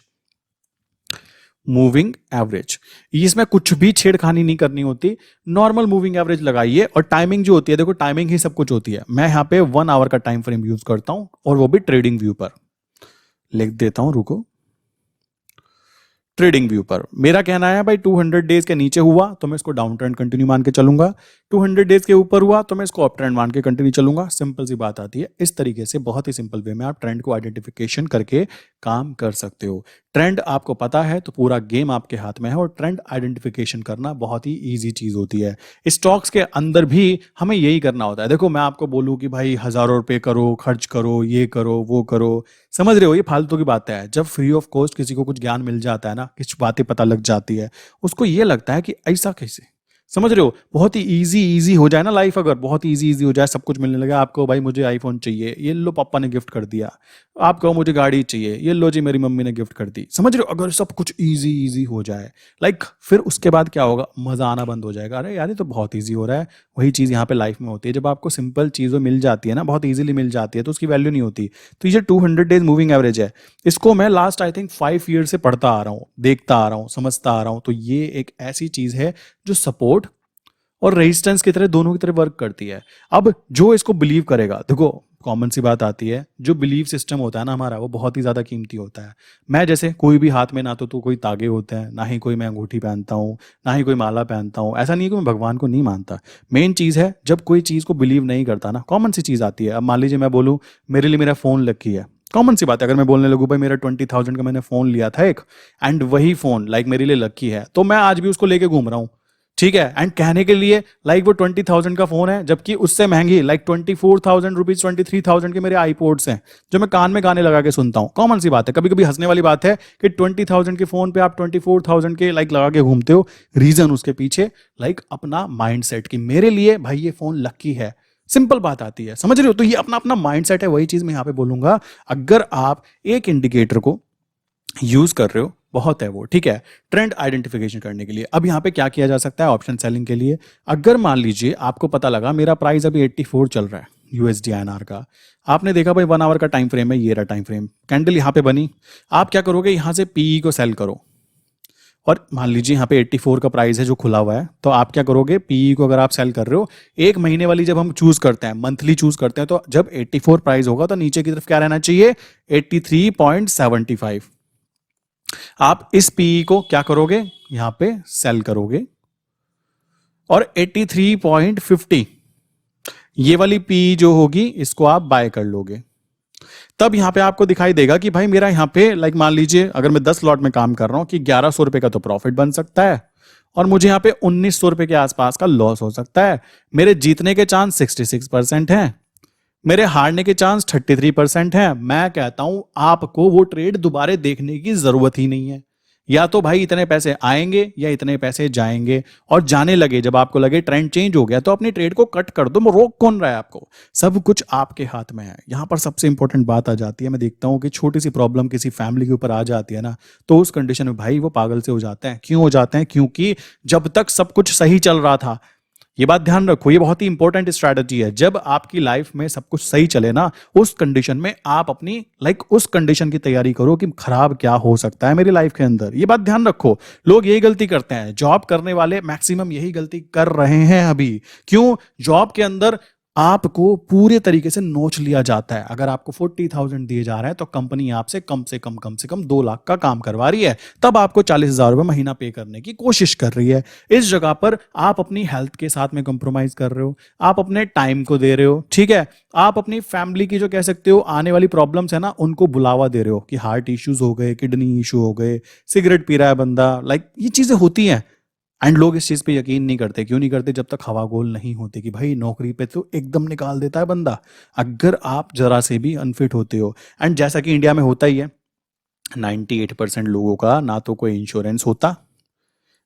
Moving average, इसमें कुछ भी छेड़खानी नहीं करनी होती, नॉर्मल मूविंग एवरेज लगाइए। और टाइमिंग जो होती है, देखो टाइमिंग ही सब कुछ होती है। मैं यहां पे 1 आवर का टाइम फ्रेम यूज करता हूं, और वो भी ट्रेडिंग व्यू पर। लिख देता हूं, रुको, ट्रेडिंग व्यू पर। मेरा कहना है भाई 200 डेज के नीचे हुआ तो मैं इसको डाउन ट्रेंड कंटिन्यू मान के चलूंगा, 200 डेज के ऊपर हुआ तो मैं इसको अप ट्रेंड मान के कंटिन्यू चलूंगा। सिंपल सी बात आती है। इस तरीके से बहुत ही सिंपल वे में आप ट्रेंड को आइडेंटिफिकेशन करके काम कर सकते हो। ट्रेंड आपको पता है तो पूरा गेम आपके हाथ में है, और ट्रेंड आइडेंटिफिकेशन करना बहुत ही ईजी चीज होती है। स्टॉक्स के अंदर भी हमें यही करना होता है। देखो मैं आपको बोलूं कि भाई हजारों रुपए करो, खर्च करो, ये करो, वो करो, समझ रहे हो, ये फालतू की बात है। जब फ्री ऑफ कॉस्ट किसी को कुछ ज्ञान मिल जाता है ना, कुछ बातें पता लग जाती है, उसको ये लगता है कि ऐसा कैसे, समझ रहे हो, बहुत ही इजी इजी हो जाए ना लाइफ, अगर बहुत ही इजी इजी हो जाए, सब कुछ मिलने लगे आपको, भाई मुझे आईफोन चाहिए, ये लो पापा ने गिफ्ट कर दिया, आप कहो मुझे गाड़ी चाहिए, ये लो जी मेरी मम्मी ने गिफ्ट कर दी, समझ रहे हो, अगर सब कुछ इजी इजी हो जाए, लाइक फिर उसके बाद क्या होगा, मजा आना बंद हो जाएगा। अरे यार ये तो बहुत ईजी हो रहा है। वही चीज यहाँ पे लाइफ में होती है, जब आपको सिंपल चीजें मिल जाती है ना, बहुत ईजिली मिल जाती है, तो उसकी वैल्यू नहीं होती। तो ये 200 डेज मूविंग एवरेज है, इसको मैं लास्ट आई थिंक 5 ईयर से पढ़ता आ रहा हूँ, देखता आ रहा हूँ, समझता आ रहा हूँ। तो ये एक ऐसी चीज है जो सपोर्ट और रेजिस्टेंस की तरह, दोनों की तरह वर्क करती है। अब जो इसको बिलीव करेगा, देखो कॉमन सी बात आती है, जो बिलीव सिस्टम होता है ना हमारा, वो बहुत ही ज्यादा कीमती होता है। मैं जैसे कोई भी हाथ में ना तो कोई तागे होते हैं, ना ही कोई मैं अंगूठी पहनता हूँ, ना ही कोई माला पहनता हूँ। ऐसा नहीं है कि मैं भगवान को नहीं मानता। मेन चीज है जब कोई चीज को बिलीव नहीं करता ना, कॉमन सी चीज आती है। अब मान लीजिए मैं बोलूँ मेरे लिए मेरा फोन लकी है, कॉमन सी बात है। अगर मैं बोलने लगूँ भाई मेरा 20,000 का मैंने फोन लिया था एक, एंड वही फोन लाइक मेरे लिए लकी है, तो मैं आज भी उसको लेके घूम रहा हूँ, ठीक है। एंड कहने के लिए लाइक वो 20,000 का फोन है, जबकि उससे महंगी लाइक 24,000 रुपीज 23,000 के मेरे आईपोड्स हैं जो मैं कान में गाने लगा के सुनता हूँ। कॉमन सी बात है, कभी कभी हंसने वाली बात है कि 20,000 के फोन पे आप 24,000 के लाइक लगा के घूमते हो। रीजन उसके पीछे लाइक अपना माइंड सेट कि मेरे लिए भाई ये फोन लकी है। सिंपल बात आती है, समझ रहे हो? तो ये अपना अपना माइंड सेट है। वही चीज मैं यहाँ पे बोलूंगा, अगर आप एक इंडिकेटर को यूज कर रहे हो बहुत है वो, ठीक है, ट्रेंड आइडेंटिफिकेशन करने के लिए। अब यहाँ पे क्या किया जा सकता है ऑप्शन सेलिंग के लिए? अगर मान लीजिए आपको पता लगा मेरा प्राइस अभी 84 चल रहा है यूएसडी आईएनआर का, आपने देखा भाई 1 आवर का टाइम फ्रेम है, ये रहा टाइम फ्रेम, कैंडल यहाँ पे बनी, आप क्या करोगे, यहाँ से पीई को सेल करो। और मान लीजिए यहाँ पे 84 का प्राइस है जो खुला हुआ है, तो आप क्या करोगे, पीई को अगर आप सेल कर रहे हो, एक महीने वाली जब हम चूज करते हैं, मंथली चूज करते हैं, तो जब 84 प्राइस होगा तो नीचे की तरफ क्या रहना चाहिए, 83.75। आप इस पीई को क्या करोगे, यहां पे सेल करोगे, और 83.50 ये वाली पीई जो होगी इसको आप बाय कर लोगे। तब यहां पे आपको दिखाई देगा कि भाई मेरा यहां पे लाइक मान लीजिए अगर मैं 10 लॉट में काम कर रहा हूं कि 1100 रुपए का तो प्रॉफिट बन सकता है, और मुझे यहां पे 1900 रुपए के आसपास का लॉस हो सकता है। मेरे जीतने के चांस 66% हैं, मेरे हारने के चांस 33% है। मैं कहता हूं आपको वो ट्रेड दोबारा देखने की जरूरत ही नहीं है। या तो भाई इतने पैसे आएंगे या इतने पैसे जाएंगे, और जाने लगे जब आपको लगे ट्रेंड चेंज हो गया तो अपनी ट्रेड को कट कर दो। रोक कौन रहा है आपको? सब कुछ आपके हाथ में है। यहां पर सबसे इंपॉर्टेंट बात आ जाती है, मैं देखता हूं कि छोटी सी प्रॉब्लम किसी फैमिली के ऊपर आ जाती है ना, तो उस कंडीशन में भाई वो पागल से हो जाते हैं। क्यों हो जाते हैं? क्योंकि जब तक सब कुछ सही चल रहा था, ये बात ध्यान रखो, ये बहुत ही इंपॉर्टेंट स्ट्रैटेजी है। जब आपकी लाइफ में सब कुछ सही चले ना, उस कंडीशन में आप अपनी उस कंडीशन की तैयारी करो कि खराब क्या हो सकता है मेरी लाइफ के अंदर। ये बात ध्यान रखो। लोग यही गलती करते हैं, जॉब करने वाले मैक्सिमम यही गलती कर रहे हैं अभी। क्यों? जॉब के अंदर आपको पूरे तरीके से नोच लिया जाता है। अगर आपको 40,000 दिए जा रहे हैं तो कंपनी आपसे कम से कम 2 लाख का काम करवा रही है, तब आपको 40,000 रुपए महीना पे करने की कोशिश कर रही है। इस जगह पर आप अपनी हेल्थ के साथ में कंप्रोमाइज कर रहे हो, आप अपने टाइम को दे रहे हो, ठीक है, आप अपनी फैमिली की जो कह सकते हो आने वाली प्रॉब्लम्स है ना, उनको बुलावा दे रहे हो कि हार्ट इश्यूज हो गए, किडनी इशू हो गए, सिगरेट पी रहा है बंदा, ये चीजें होती हैं। एंड लोग इस चीज पे यकीन नहीं करते। क्यों नहीं करते? जब तक हवा गोल नहीं होती कि भाई नौकरी पे तो एकदम निकाल देता है बंदा अगर आप जरा से भी अनफिट होते हो। एंड जैसा कि इंडिया में होता ही है, 98% लोगों का ना तो कोई इंश्योरेंस होता,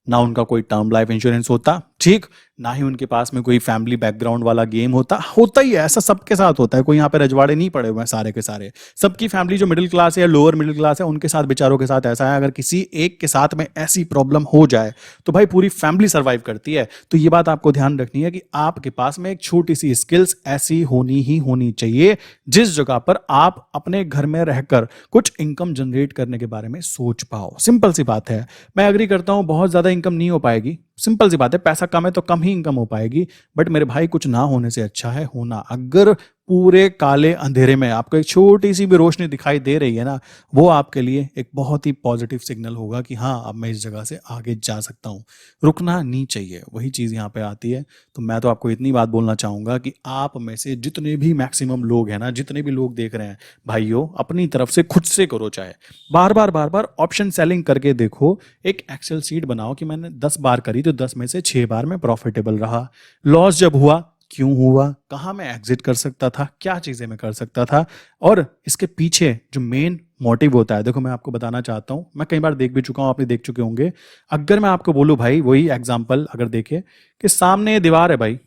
ना उनका कोई टर्म लाइफ इंश्योरेंस होता, ठीक, ना ही उनके पास में कोई फैमिली बैकग्राउंड वाला गेम होता ही है। ऐसा सबके साथ होता है, कोई यहाँ पे रजवाड़े नहीं पड़े हुए हैं सारे के सारे। सबकी फैमिली जो मिडिल क्लास है या लोअर मिडिल क्लास है, उनके साथ बेचारों के साथ ऐसा है, अगर किसी एक के साथ में ऐसी प्रॉब्लम हो जाए तो भाई पूरी फैमिली सर्वाइव करती है। तो ये बात आपको ध्यान रखनी है कि आपके पास में एक छोटी सी स्किल्स ऐसी होनी चाहिए जिस जगह पर आप अपने घर में रहकर कुछ इनकम जनरेट करने के बारे में सोच पाओ। सिंपल सी बात है। मैं एग्री करता हूं बहुत ज्यादा इनकम नहीं हो पाएगी, सिंपल सी बात है, पैसा कम है तो कम ही इनकम हो पाएगी, बट मेरे भाई कुछ ना होने से अच्छा है होना। अगर पूरे काले अंधेरे में आपको एक छोटी सी भी रोशनी दिखाई दे रही है ना, वो आपके लिए एक बहुत ही पॉजिटिव सिग्नल होगा कि हाँ अब मैं इस जगह से आगे जा सकता हूँ। रुकना नहीं चाहिए, वही चीज़ यहाँ पे आती है। तो मैं तो आपको इतनी बात बोलना चाहूँगा कि आप में से जितने भी मैक्सिमम लोग हैं ना, जितने भी लोग देख रहे हैं भाइयों, अपनी तरफ से खुद से करो, चाहे बार बार ऑप्शन सेलिंग करके देखो। एक एक्सेल शीट बनाओ कि मैंने 10 बार करी तो 10 में से 6 बार में प्रॉफिटेबल रहा। लॉस जब हुआ क्यों हुआ, कहाँ मैं एग्जिट कर सकता था, क्या चीजें मैं कर सकता था, और इसके पीछे जो मेन मोटिव होता है, देखो मैं आपको बताना चाहता हूं, मैं कई बार देख भी चुका हूं, आपने देख चुके होंगे। अगर मैं आपको बोलूं भाई, वही एग्जांपल अगर देखे कि सामने दीवार है भाई,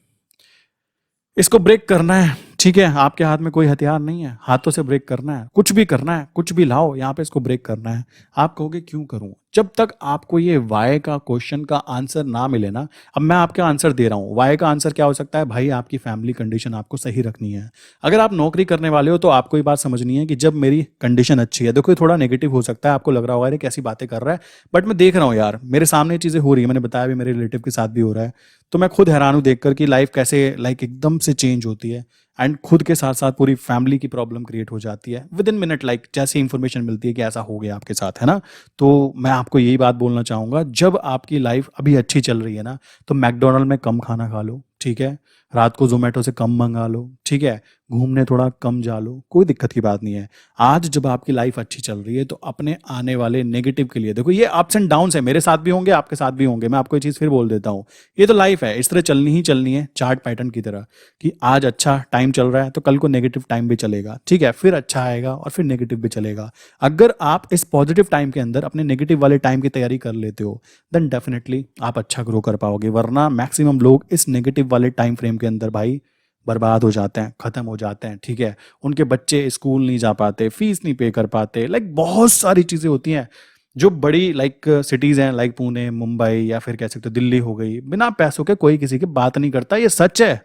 इसको ब्रेक करना है, ठीक है, आपके हाथ में कोई हथियार नहीं है, हाथों से ब्रेक करना है, कुछ भी करना है, कुछ भी लाओ यहाँ पे इसको ब्रेक करना है। आप कहोगे क्यों करूं? जब तक आपको ये वाई का क्वेश्चन का आंसर ना मिले ना, अब मैं आपका आंसर दे रहा हूं। वाई का आंसर क्या हो सकता है भाई? आपकी फैमिली कंडीशन आपको सही रखनी है। अगर आप नौकरी करने वाले हो तो आपको ये बात समझनी है कि जब मेरी कंडीशन अच्छी है, देखो थोड़ा नेगेटिव हो सकता है, आपको लग रहा होगा अरे कैसी बातें कर रहा है, बट मैं देख रहा हूँ यार मेरे सामने चीजें हो रही है, मैंने बताया भी मेरे रिलेटिव के साथ भी हो रहा है, तो मैं खुद हैरान हूँ देखकर कि लाइफ कैसे एकदम से चेंज होती है। एंड खुद के साथ साथ पूरी फैमिली की प्रॉब्लम क्रिएट हो जाती है विद इन मिनट, जैसे इंफॉर्मेशन मिलती है कि ऐसा हो गया आपके साथ, है ना। तो मैं आपको यही बात बोलना चाहूंगा, जब आपकी लाइफ अभी अच्छी चल रही है ना, तो मैकडोनल्ड में कम खाना खा लो, ठीक है, रात को जोमेटो से कम मंगा लो, ठीक है, घूमने थोड़ा कम जा लो, कोई दिक्कत की बात नहीं है। आज जब आपकी लाइफ अच्छी चल रही है तो अपने आने वाले नेगेटिव के लिए देखो, ये अप्स एंड डाउन्स है, मेरे साथ भी होंगे, आपके साथ भी होंगे, मैं आपको ये चीज़ फिर बोल देता हूँ, ये तो लाइफ है, इस तरह चलनी ही चलनी है, चार्ट पैटर्न की तरह, कि आज अच्छा टाइम चल रहा है तो कल को नेगेटिव टाइम भी चलेगा, ठीक है, फिर अच्छा आएगा और फिर नेगेटिव भी चलेगा। अगर आप इस पॉजिटिव टाइम के अंदर अपने नेगेटिव वाले टाइम की तैयारी कर लेते हो, देन डेफिनेटली आप अच्छा ग्रो कर पाओगे, वरना मैक्सिमम लोग इस नेगेटिव वाले टाइम फ्रेम के अंदर भाई बर्बाद हो जाते हैं, खत्म हो जाते हैं, ठीक है, उनके बच्चे स्कूल नहीं जा पाते, फीस नहीं पे कर पाते, लाइक बहुत सारी चीजें होती हैं जो बड़ी लाइक सिटीज हैं, लाइक पुणे, मुंबई, या फिर कह सकते हो दिल्ली हो गई, बिना पैसों के कोई किसी की बात नहीं करता, ये सच है,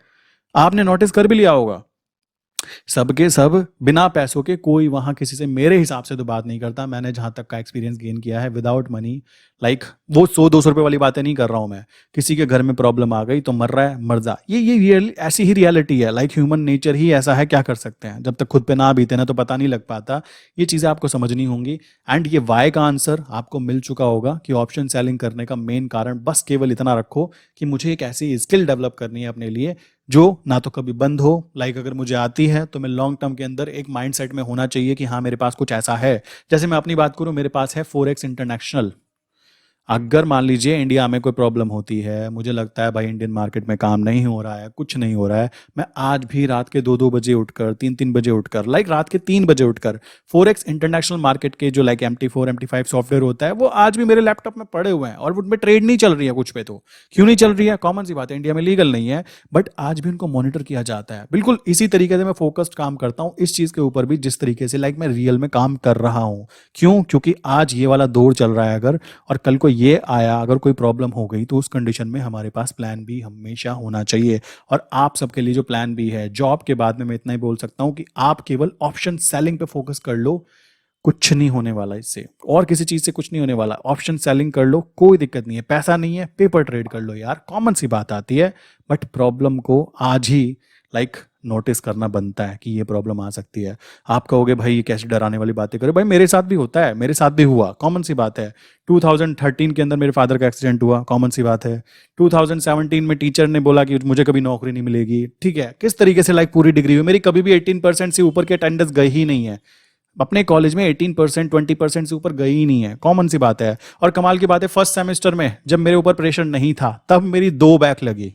आपने नोटिस कर भी लिया होगा। सबके सब बिना पैसों के कोई वहां किसी से मेरे हिसाब से तो बात नहीं करता, मैंने जहां तक का एक्सपीरियंस गेन किया है विदाउट मनी, लाइक वो 100-200 रुपए वाली बातें नहीं कर रहा हूं मैं, किसी के घर में प्रॉब्लम आ गई तो मर रहा है, मर जा, ये रियल ऐसी ही रियलिटी है, लाइक ह्यूमन नेचर ही ऐसा है, क्या कर सकते हैं, जब तक खुद पे ना बीते ना तो पता नहीं लग पाता, ये चीजें आपको समझनी होंगी। एंड ये वाई का आंसर आपको मिल चुका होगा कि ऑप्शन सेलिंग करने का मेन कारण बस केवल इतना रखो कि मुझे एक ऐसी स्किल डेवलप करनी है अपने लिए जो ना तो कभी बंद हो, लाइक अगर मुझे आती है तो मैं लॉन्ग टर्म के अंदर एक माइंडसेट में होना चाहिए कि हाँ मेरे पास कुछ ऐसा है। जैसे मैं अपनी बात करूं, मेरे पास है फोरेक्स इंटरनेशनल। अगर मान लीजिए इंडिया में कोई प्रॉब्लम होती है, मुझे लगता है भाई इंडियन मार्केट में काम नहीं हो रहा है, कुछ नहीं हो रहा है, मैं आज भी रात के 2-2 बजे उठकर, 3-3 बजे उठकर, लाइक रात के 3 बजे उठकर फोरेक्स इंटरनेशनल मार्केट के जो लाइक MT4 MT5 सॉफ्टवेयर होता है वो आज भी मेरे लैपटॉप में पड़े हुए हैं और उनमें ट्रेड नहीं चल रही है कुछ पे, तो क्यों नहीं चल रही है, कॉमन सी बात है, इंडिया में लीगल नहीं है, बट आज भी उनको मॉनिटर किया जाता है। बिल्कुल इसी तरीके से मैं फोकस्ड काम करता हूँ इस चीज के ऊपर भी, जिस तरीके से लाइक मैं रियल में काम कर रहा हूँ। क्यों? क्योंकि आज ये वाला दौर चल रहा है अगर, और कल को ये आया, अगर कोई प्रॉब्लम हो गई तो उस कंडीशन में हमारे पास प्लान बी हमेशा होना चाहिए। और आप सबके लिए जो प्लान बी है जॉब के बाद में, मैं इतना ही बोल सकता हूं कि आप केवल ऑप्शन सेलिंग पे फोकस कर लो, कुछ नहीं होने वाला इससे, और किसी चीज से कुछ नहीं होने वाला, ऑप्शन सेलिंग कर लो, कोई दिक्कत नहीं है, पैसा नहीं है पेपर ट्रेड कर लो यार, कॉमन सी बात आती है, बट प्रॉब्लम को आज ही लाइक नोटिस करना बनता है कि ये प्रॉब्लम आ सकती है। आप कहोगे भाई ये कैसे डराने वाली बातें करे, भाई मेरे साथ भी होता है, मेरे साथ भी हुआ, कॉमन सी बात है। 2013 के अंदर मेरे फादर का एक्सीडेंट हुआ, कॉमन सी बात है। 2017 में टीचर ने बोला कि मुझे कभी नौकरी नहीं मिलेगी, ठीक है, किस तरीके से लाइक पूरी डिग्री हुई मेरी, कभी भी 18% से ऊपर की अटेंडेंस गई ही नहीं है अपने कॉलेज में, 18% 20% से ऊपर गई ही नहीं है, कॉमन सी बात है। और कमाल की बात है, फर्स्ट सेमेस्टर में जब मेरे ऊपर प्रेशर नहीं था तब मेरी 2 बैक लगी,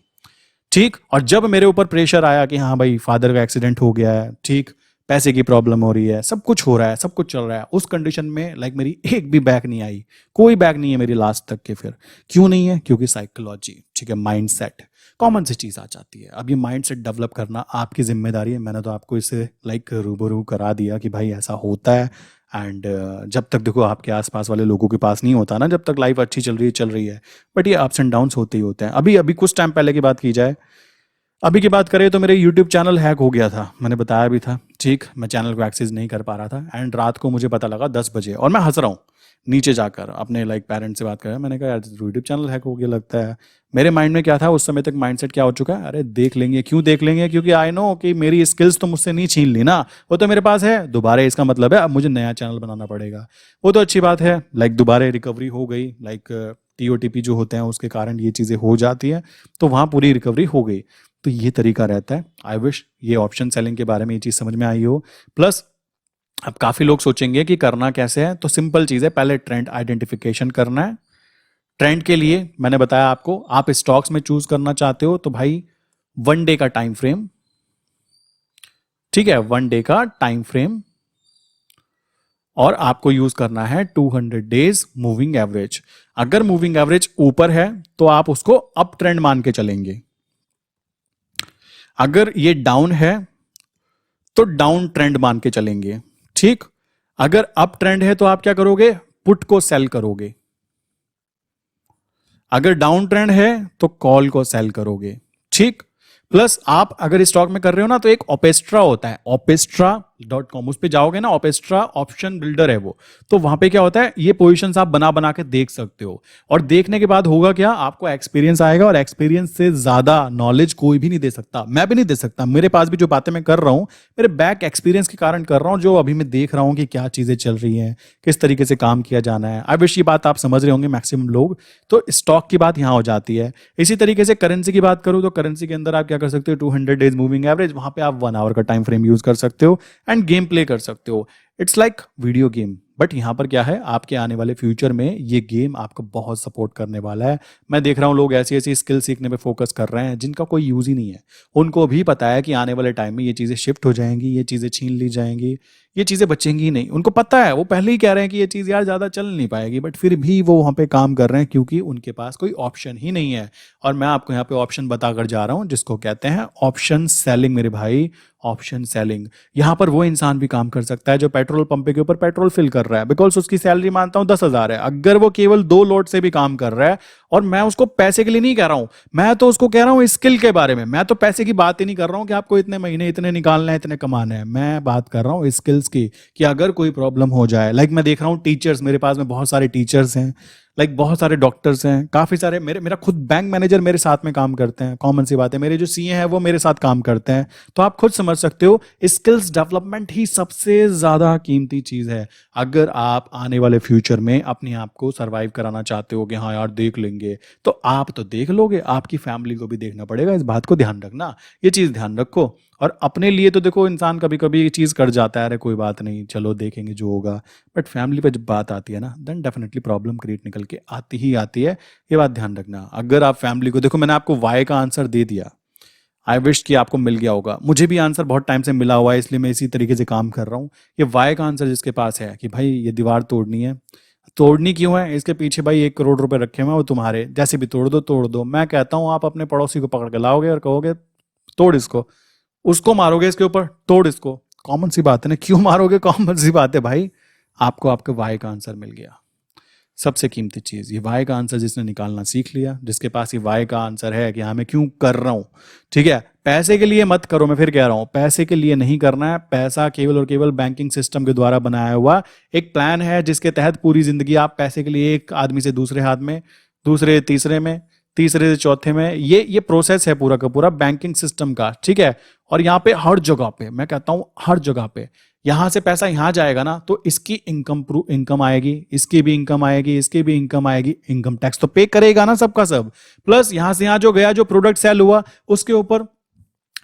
ठीक, और जब मेरे ऊपर प्रेशर आया कि हाँ भाई फादर का एक्सीडेंट हो गया है, ठीक, पैसे की प्रॉब्लम हो रही है, सब कुछ हो रहा है, सब कुछ चल रहा है, उस कंडीशन में लाइक मेरी एक भी बैक नहीं आई, कोई बैक नहीं है मेरी लास्ट तक के। फिर क्यों नहीं है? क्योंकि साइकोलॉजी, ठीक है, माइंडसेट, कॉमन सी चीज आ जाती है। अब ये माइंडसेट डेवलप करना आपकी जिम्मेदारी है, मैंने तो आपको इसे लाइक रूबरू करा दिया कि भाई ऐसा होता है। एंड जब तक देखो आपके आसपास वाले लोगों के पास नहीं होता ना, जब तक लाइफ अच्छी चल रही है, बट ये अप्स एंड डाउन्स होते ही होते हैं। अभी अभी कुछ टाइम पहले की बात की जाए, अभी की बात करें तो मेरे यूट्यूब चैनल हैक हो गया था, मैंने बताया भी था, ठीक, मैं चैनल को एक्सेस नहीं कर पा रहा था, एंड रात को मुझे पता लगा 10 बजे, और मैं हंस रहा हूँ नीचे जाकर, अपने लाइक पेरेंट्स से बात करा, मैंने कहा यार यूट्यूब चैनल हैक हो गया लगता है। मेरे माइंड में क्या था उस समय तक, माइंडसेट क्या हो चुका है, अरे देख लेंगे, क्यों देख लेंगे, क्योंकि आई नो कि मेरी स्किल्स तो मुझसे नहीं छीन ली ना, वो तो मेरे पास है दोबारा, इसका मतलब है अब मुझे नया चैनल बनाना पड़ेगा। वो तो अच्छी बात है, लाइक दोबारा रिकवरी हो गई, लाइक TOTP जो होते हैं उसके कारण ये चीज़ें हो जाती हैं, तो वहाँ पूरी रिकवरी हो गई। तो ये तरीका रहता है। आई विश ये ऑप्शन सेलिंग के बारे में ये चीज़ समझ में आई हो। प्लस अब काफ़ी लोग सोचेंगे कि करना कैसे है, तो सिंपल चीज़ है, पहले ट्रेंड आइडेंटिफिकेशन करना है। ट्रेंड के लिए मैंने बताया आपको, आप स्टॉक्स में चूज करना चाहते हो तो भाई 1 डे का टाइम फ्रेम, ठीक है, 1 डे का टाइम फ्रेम, और आपको यूज करना है 200 डेज मूविंग एवरेज। अगर मूविंग एवरेज ऊपर है तो आप उसको अप ट्रेंड मान के चलेंगे, अगर ये डाउन है तो डाउन ट्रेंड मान के चलेंगे, ठीक। अगर अप ट्रेंड है तो आप क्या करोगे, पुट को सेल करोगे, अगर डाउन ट्रेंड है तो कॉल को सेल करोगे, ठीक। प्लस आप अगर स्टॉक में कर रहे हो ना तो एक ओपेस्ट्रा होता है, ओपेस्ट्रा डॉट कॉम, उस पे जाओगे ना, ऑपेस्ट्रा ऑप्शन बिल्डर है वो। तो वहां पे क्या होता है, ये पोजीशंस आप बना बना के देख सकते हो, और देखने के बाद होगा क्या, आपको एक्सपीरियंस आएगा, और एक्सपीरियंस से ज्यादा नॉलेज कोई भी नहीं दे सकता, मैं भी नहीं दे सकता। मेरे पास भी जो बातें मैं कर रहा हूं, मेरे बैक एक्सपीरियंस के कारण कर रहा हूं, जो अभी मैं देख रहा हूं कि क्या चीजें चल रही हैं, किस तरीके से काम किया जाना है। आई विश ये बात आप समझ रहे होंगे मैक्सिमम लोग। तो स्टॉक की बात यहां हो जाती है। इसी तरीके से करेंसी की बात करूं, तो करेंसी के अंदर आप क्या कर सकते हो, 200 डेज मूविंग एवरेज, वहां पे आप 1 आवर का टाइम फ्रेम यूज कर सकते हो एंड गेम प्ले कर सकते हो। It's like video game, but यहां पर क्या है, आपके आने वाले फ्यूचर में ये गेम आपको बहुत सपोर्ट करने वाला है। मैं देख रहा हूं लोग ऐसी ऐसी स्किल सीखने पे फोकस कर रहे हैं जिनका कोई यूज ही नहीं है। उनको भी पता है कि आने वाले टाइम में ये चीजें शिफ्ट हो जाएंगी, ये चीजें छीन ली जाएंगी, ये चीजें बचेंगी ही नहीं। उनको पता है, वो पहले ही कह रहे हैं कि ये चीज यार ज्यादा चल नहीं पाएगी, बट फिर भी वो वहां पे काम कर रहे हैं क्योंकि उनके पास कोई ऑप्शन ही नहीं है। और मैं आपको यहाँ पे ऑप्शन बताकर जा रहा हूं जिसको कहते हैं ऑप्शन सेलिंग मेरे भाई, ऑप्शन सेलिंग। यहां पर वो इंसान भी काम कर सकता है जो पेट्रोल पंप के ऊपर पेट्रोल फिल कर रहा है, बिकॉज उसकी सैलरी मानता हूं 10,000 है। अगर वो केवल 2 लोड से भी काम कर रहा है, और मैं उसको पैसे के लिए नहीं कह रहा हूं, मैं तो उसको कह रहा हूं स्किल के बारे में। मैं तो पैसे की बात ही नहीं कर रहा हूं कि आपको इतने महीने इतने निकालना है, इतने कमाने हैं। मैं बात कर रहा हूं स्किल्स की, कि अगर कोई प्रॉब्लम हो जाए, लाइक मैं देख रहा हूं टीचर्स, मेरे पास में बहुत सारे टीचर्स हैं, लाइक बहुत सारे डॉक्टर्स हैं, काफी सारे, मेरा खुद बैंक मैनेजर मेरे साथ में काम करते हैं, कॉमन सी बात है, मेरे जो सीए हैं वो मेरे साथ काम करते हैं। तो आप खुद समझ सकते हो, स्किल्स डेवलपमेंट ही सबसे ज्यादा कीमती चीज है। अगर आप आने वाले फ्यूचर में अपने आप को सरवाइव कराना चाहते हो कि हाँ यार देख लेंगे, तो आप तो देख लोगे, आपकी फैमिली को भी देखना पड़ेगा। इस बात को ध्यान रखना, ये चीज ध्यान रखो। और अपने लिए तो देखो, इंसान कभी कभी ये चीज कर जाता है, अरे कोई बात नहीं, चलो देखेंगे जो होगा। बट फैमिली पे जब बात आती है ना, देन डेफिनेटली प्रॉब्लम क्रिएट निकल के आती ही आती है। ये बात ध्यान रखना। अगर आप फैमिली को देखो, मैंने आपको वाई का आंसर दे दिया, आई विश कि आपको मिल गया होगा। मुझे भी आंसर बहुत टाइम से मिला हुआ है, इसलिए मैं इसी तरीके से काम कर रहा हूँ। ये वाई का आंसर जिसके पास है कि भाई ये दीवार तोड़नी है, तोड़नी क्यों है, इसके पीछे भाई 1 करोड़ रुपए रखे हुए हैं, वो तुम्हारे जैसे भी तोड़ दो तोड़ दो। मैं कहता हूँ आप अपने पड़ोसी को पकड़ के लाओगे और कहोगे तोड़ इसको, उसको मारोगे इसके ऊपर, तोड़ इसको। कॉमन सी बात है ना, क्यों मारोगे, कॉमन सी बात है भाई। आपको आपके वाई का आंसर मिल गया। सबसे कीमती चीज, ये वाई का आंसर जिसने निकालना सीख लिया, जिसके पास ये वाई का आंसर है कि हाँ मैं क्यों कर रहा हूं। ठीक है, पैसे के लिए मत करो, मैं फिर कह रहा हूं, पैसे के लिए नहीं करना है। पैसा केवल और केवल बैंकिंग सिस्टम के द्वारा बनाया हुआ एक प्लान है, जिसके तहत पूरी जिंदगी आप पैसे के लिए एक आदमी से दूसरे हाथ में, दूसरे तीसरे में, तीसरे से चौथे में, ये प्रोसेस है पूरा का पूरा बैंकिंग सिस्टम का। ठीक है, और यहाँ पे हर जगह पे, मैं कहता हूं हर जगह पे, यहां से पैसा यहां जाएगा ना, तो इसकी इनकम आएगी, इसकी भी इनकम आएगी, इसकी भी इनकम आएगी। इनकम टैक्स तो पे करेगा ना सबका सब, प्लस यहां से यहां जो गया, जो प्रोडक्ट सेल हुआ उसके ऊपर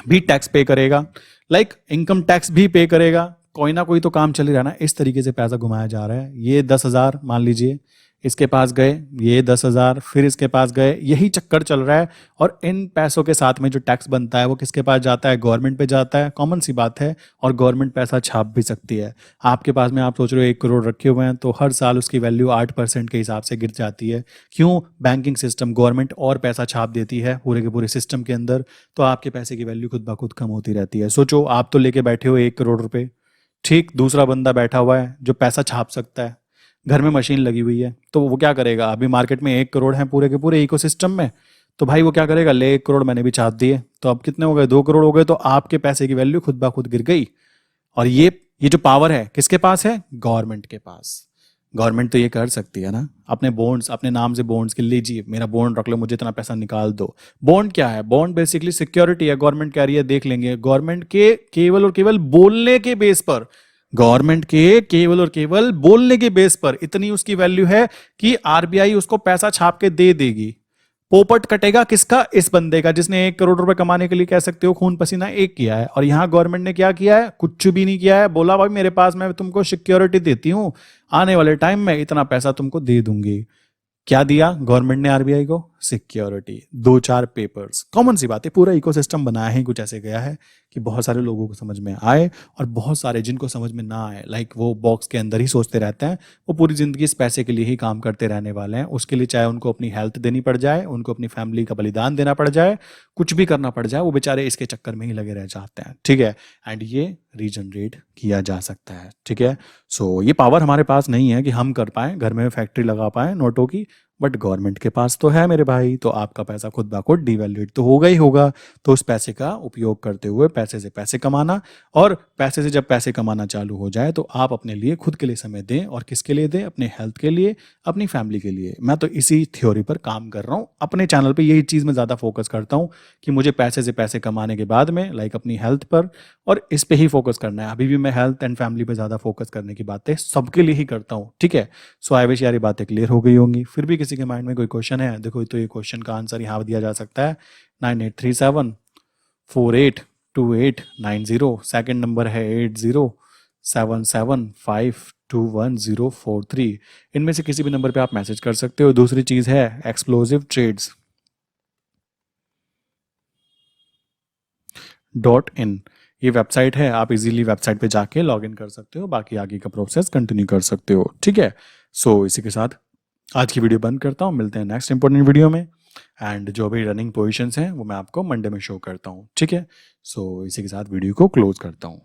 भी टैक्स पे करेगा, लाइक इनकम टैक्स भी पे करेगा। कोई ना कोई तो काम चल ही रहा है ना। इस तरीके से पैसा घुमाया जा रहा है। ये 10,000 मान लीजिए, इसके पास गए, ये 10,000 फिर इसके पास गए, यही चक्कर चल रहा है। और इन पैसों के साथ में जो टैक्स बनता है वो किसके पास जाता है, गवर्नमेंट पे जाता है। कॉमन सी बात है, और गवर्नमेंट पैसा छाप भी सकती है। आपके पास में आप सोच रहे हो 1 करोड़ रखे हुए हैं, तो हर साल उसकी वैल्यू 8% के हिसाब से गिर जाती है। क्यों, बैंकिंग सिस्टम, गवर्नमेंट और पैसा छाप देती है पूरे के पूरे सिस्टम के अंदर, तो आपके पैसे की वैल्यू खुद ब खुद कम होती रहती है। सोचो, आप तो लेके बैठे हो 1 करोड़ रुपए, ठीक, दूसरा बंदा बैठा हुआ है जो पैसा छाप सकता है, घर में मशीन लगी हुई है, तो वो क्या करेगा, अभी मार्केट में 1 करोड़ है पूरे के पूरे इकोसिस्टम में, तो भाई वो क्या करेगा, ले 1 करोड़ मैंने भी छाप दिए, तो अब कितने हो गए, 2 करोड़ हो गए। तो आपके पैसे की वैल्यू खुद ब खुद गिर गई। और ये जो पावर है किसके पास है, गवर्नमेंट के पास। गवर्नमेंट तो ये कर सकती है ना, अपने बॉन्ड्स, अपने नाम से बॉन्ड्स के, लीजिए मेरा बॉन्ड रख लो, मुझे इतना पैसा निकाल दो। बॉन्ड क्या है, बॉन्ड बेसिकली सिक्योरिटी है। गवर्नमेंट कह रही है देख लेंगे, गवर्नमेंट के केवल और केवल बोलने के बेस पर, गवर्नमेंट के केवल और केवल बोलने के बेस पर इतनी उसकी वैल्यू है कि आरबीआई उसको पैसा छाप के दे देगी। पोपट कटेगा किसका, इस बंदे का, जिसने 1 करोड़ रुपए कमाने के लिए कह सकते हो खून पसीना एक किया है। और यहां गवर्नमेंट ने क्या किया है, कुछ भी नहीं किया है। बोला भाई मेरे पास मैं तुमको सिक्योरिटी देती हूं, आने वाले टाइम में इतना पैसा तुमको दे दूंगी। क्या दिया गवर्नमेंट ने आरबीआई को, सिक्योरिटी, 2-4 पेपर्स। कॉमन सी बात है, पूरा इकोसिस्टम बनाया ही कुछ ऐसे गया है कि बहुत सारे लोगों को समझ में आए, और बहुत सारे जिनको समझ में ना आए, लाइक वो बॉक्स के अंदर ही सोचते रहते हैं, वो पूरी जिंदगी इस पैसे के लिए ही काम करते रहने वाले हैं। उसके लिए चाहे उनको अपनी हेल्थ देनी पड़ जाए, उनको अपनी फैमिली का बलिदान देना पड़ जाए, कुछ भी करना पड़ जाए, वो बेचारे इसके चक्कर में ही लगे रह जाते हैं। ठीक है, एंड ये रीजनरेट किया जा सकता है। ठीक है, सो ये पावर हमारे पास नहीं है कि हम कर पाए, घर में फैक्ट्री लगा पाए नोटों की, बट गवर्नमेंट के पास तो है मेरे भाई, तो आपका पैसा खुद ब खुद डिवैल्यूएट तो होगा ही होगा। तो उस पैसे का उपयोग करते हुए पैसे से पैसे कमाना, और पैसे से जब पैसे कमाना चालू हो जाए तो आप अपने लिए खुद के लिए समय दें, और किसके लिए दें? अपने हेल्थ के लिए, अपनी फैमिली के लिए। मैं तो इसी थ्योरी पर काम कर रहा हूँ अपने चैनल पे, यही चीज़ मैं ज़्यादा फोकस करता हूँ कि मुझे पैसे से पैसे कमाने के बाद में लाइक अपनी हेल्थ पर और इस पे ही फोकस करना है। अभी भी मैं हेल्थ एंड फैमिली पे ज़्यादा फोकस करने की बातें सबके लिए ही करता हूँ, ठीक है। सो आई विश यार ये बातें क्लियर हो गई होंगी। फिर भी किसी के माइंड में कोई क्वेश्चन है, देखो तो ये क्वेश्चन का आंसर यहाँ दिया जा सकता है 9837482890। सेकंड नंबर है 8077521043। इनमें से किसी भी नंबर पे आप मैसेज कर सकते हो। दूसरी चीज़ है एक्सप्लोसिव ट्रेड्स .in, ये वेबसाइट है, आप इजीली वेबसाइट पे जाके लॉग इन कर सकते हो, बाकी आगे का प्रोसेस कंटिन्यू कर सकते हो, ठीक है। सो इसी के साथ आज की वीडियो बंद करता हूँ, मिलते हैं नेक्स्ट इंपॉर्टेंट वीडियो में। एंड जो भी रनिंग पोजीशंस हैं वो मैं आपको मंडे में शो करता हूँ, ठीक है। सो इसी के साथ वीडियो को क्लोज करता हूँ।